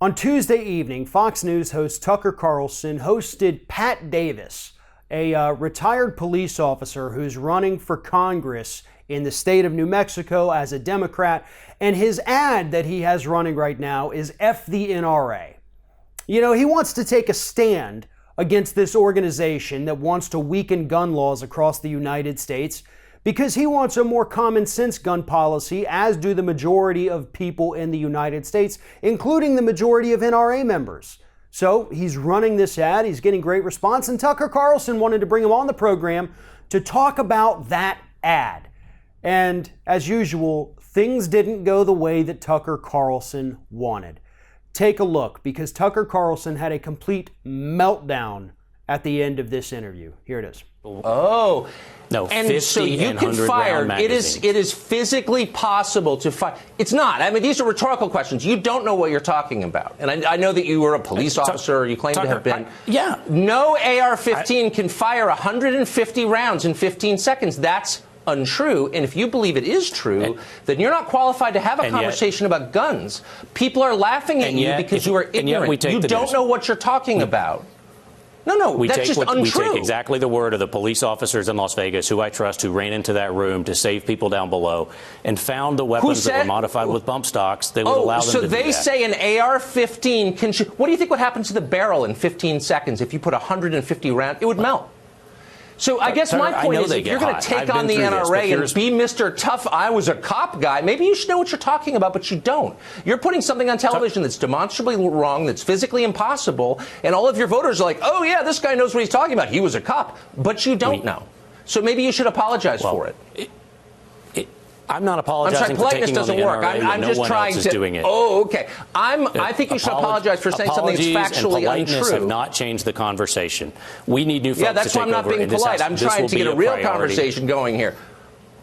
On Tuesday evening, Fox News host Tucker Carlson hosted Pat Davis, a retired police officer who's running for Congress in the state of New Mexico as a Democrat, and his ad that he has running right now is F the NRA. You know, he wants to take a stand against this organization that wants to weaken gun laws across the United States because he wants a more common sense gun policy, as do the majority of people in the United States, including the majority of NRA members. So he's running this ad, he's getting great response, and Tucker Carlson wanted to bring him on the program to talk about that ad. And as usual, things didn't go the way that Tucker Carlson wanted. Take a look, because Tucker Carlson had a complete meltdown at the end of this interview. Here it is. Oh, no, and 50 so you and can 100 fire. round magazines. It is physically possible to fire. It's not. I mean, these are rhetorical questions. You don't know what you're talking about. And I know that you were a police officer, or you claim to have been. Yeah. No AR-15 can fire 150 rounds in 15 seconds. That's untrue. And if you believe it is true, then you're not qualified to have a conversation about guns. People are laughing at you because you are ignorant. You don't know what you're talking about. No, that's just untrue. We take exactly the word of the police officers in Las Vegas, who I trust, who ran into that room to save people down below and found the weapons that were modified with bump stocks that would allow them to do that. So they say an AR-15 can shoot. What do you think would happen to the barrel in 15 seconds if you put 150 rounds? It would melt. So I guess my point is, if you're going to take on the NRA and be Mr. Tough, I was a cop guy, maybe you should know what you're talking about, but you don't. You're putting something on television that's demonstrably wrong, that's physically impossible, and all of your voters are like, oh, yeah, this guy knows what he's talking about. He was a cop. But you don't know. So maybe you should apologize for it. I'm not apologizing for taking on the NRA. I'm no just one trying else to. Is doing it. Oh, okay. I think you should apologize for saying something that's factually and politeness untrue. Have not changed the conversation. We need new folks to take over. Yeah, that's why I'm not being polite. I'm trying to get a real conversation going here.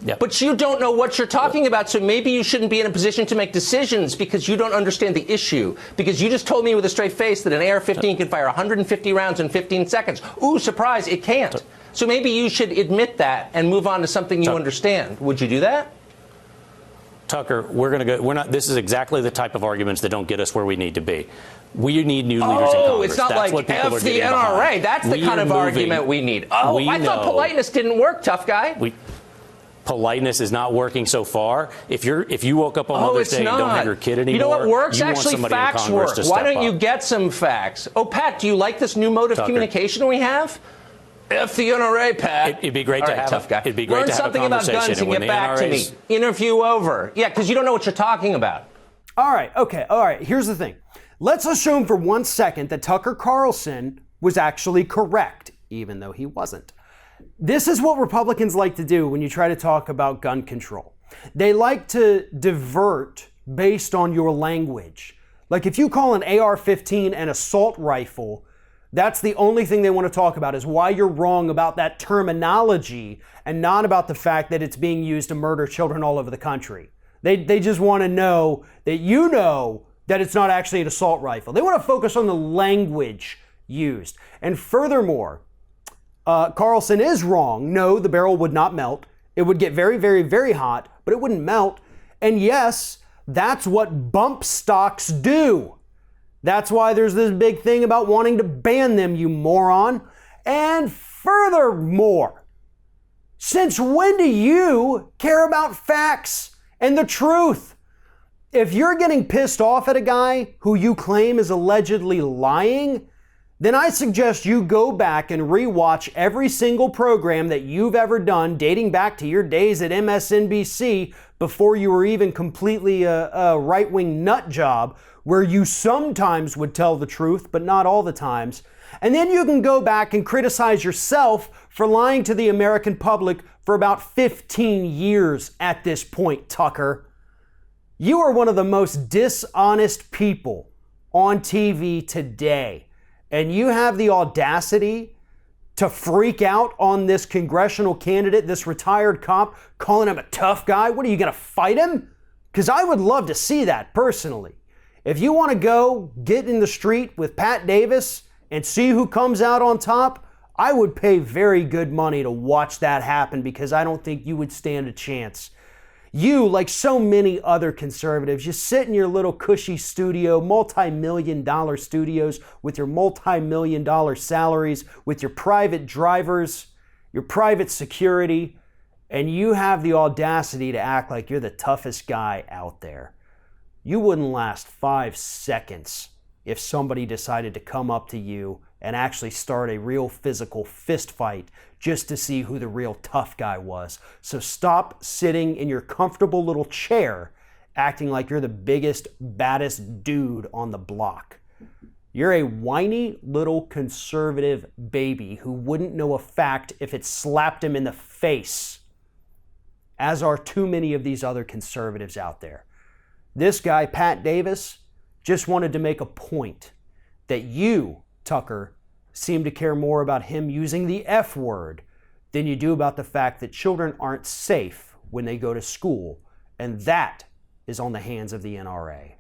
Yep. But you don't know what you're talking about, so maybe you shouldn't be in a position to make decisions because you don't understand the issue. Because you just told me with a straight face that an AR-15 can fire 150 rounds in 15 seconds. Ooh, surprise, it can't. So maybe you should admit that and move on to something you understand. Would you do that? Tucker, this is exactly the type of arguments that don't get us where we need to be. We need new leaders in Congress. Oh, it's not like F the NRA. That's the kind of argument we need. Oh, I thought politeness didn't work, tough guy. Politeness is not working so far. If you woke up on Mother's Day and don't have your kid anymore, you know what works? Actually, facts work. Why don't you up. get some facts? Oh, Pat, do you like this new mode of communication we have? F the NRA, Pat. It'd be great to have tough guy. It'd be great Learn to have something a about conversation. guns and get back to me. Interview over. Yeah, because you don't know what you're talking about. All right. Here's the thing. Let's assume for 1 second that Tucker Carlson was actually correct, even though he wasn't. This is what Republicans like to do when you try to talk about gun control. They like to divert based on your language. Like if you call an AR-15 an assault rifle, that's the only thing they want to talk about, is why you're wrong about that terminology and not about the fact that it's being used to murder children all over the country. They just want to know that you know that it's not actually an assault rifle. They want to focus on the language used. And furthermore, Carlson is wrong. No, the barrel would not melt. It would get very, very, very hot, but it wouldn't melt. And yes, that's what bump stocks do. That's why there's this big thing about wanting to ban them, you moron. And furthermore, since when do you care about facts and the truth? If you're getting pissed off at a guy who you claim is allegedly lying, then I suggest you go back and rewatch every single program that you've ever done dating back to your days at MSNBC before you were even completely a right-wing nut job, where you sometimes would tell the truth, but not all the times. And then you can go back and criticize yourself for lying to the American public for about 15 years at this point, Tucker. You are one of the most dishonest people on TV today. And you have the audacity to freak out on this congressional candidate, this retired cop, calling him a tough guy. What are you going to fight him? Because I would love to see that personally. If you want to go get in the street with Pat Davis and see who comes out on top, I would pay very good money to watch that happen, because I don't think you would stand a chance. You, like so many other conservatives, you sit in your little cushy studio, multi-million-dollar studios with your multi-million-dollar salaries, with your private drivers, your private security, and you have the audacity to act like you're the toughest guy out there. You wouldn't last 5 seconds if somebody decided to come up to you and actually start a real physical fist fight just to see who the real tough guy was. So stop sitting in your comfortable little chair acting like you're the biggest, baddest dude on the block. You're a whiny little conservative baby who wouldn't know a fact if it slapped him in the face, as are too many of these other conservatives out there. This guy, Pat Davis, just wanted to make a point that you, Tucker, seem to care more about him using the F word than you do about the fact that children aren't safe when they go to school, and that is on the hands of the NRA.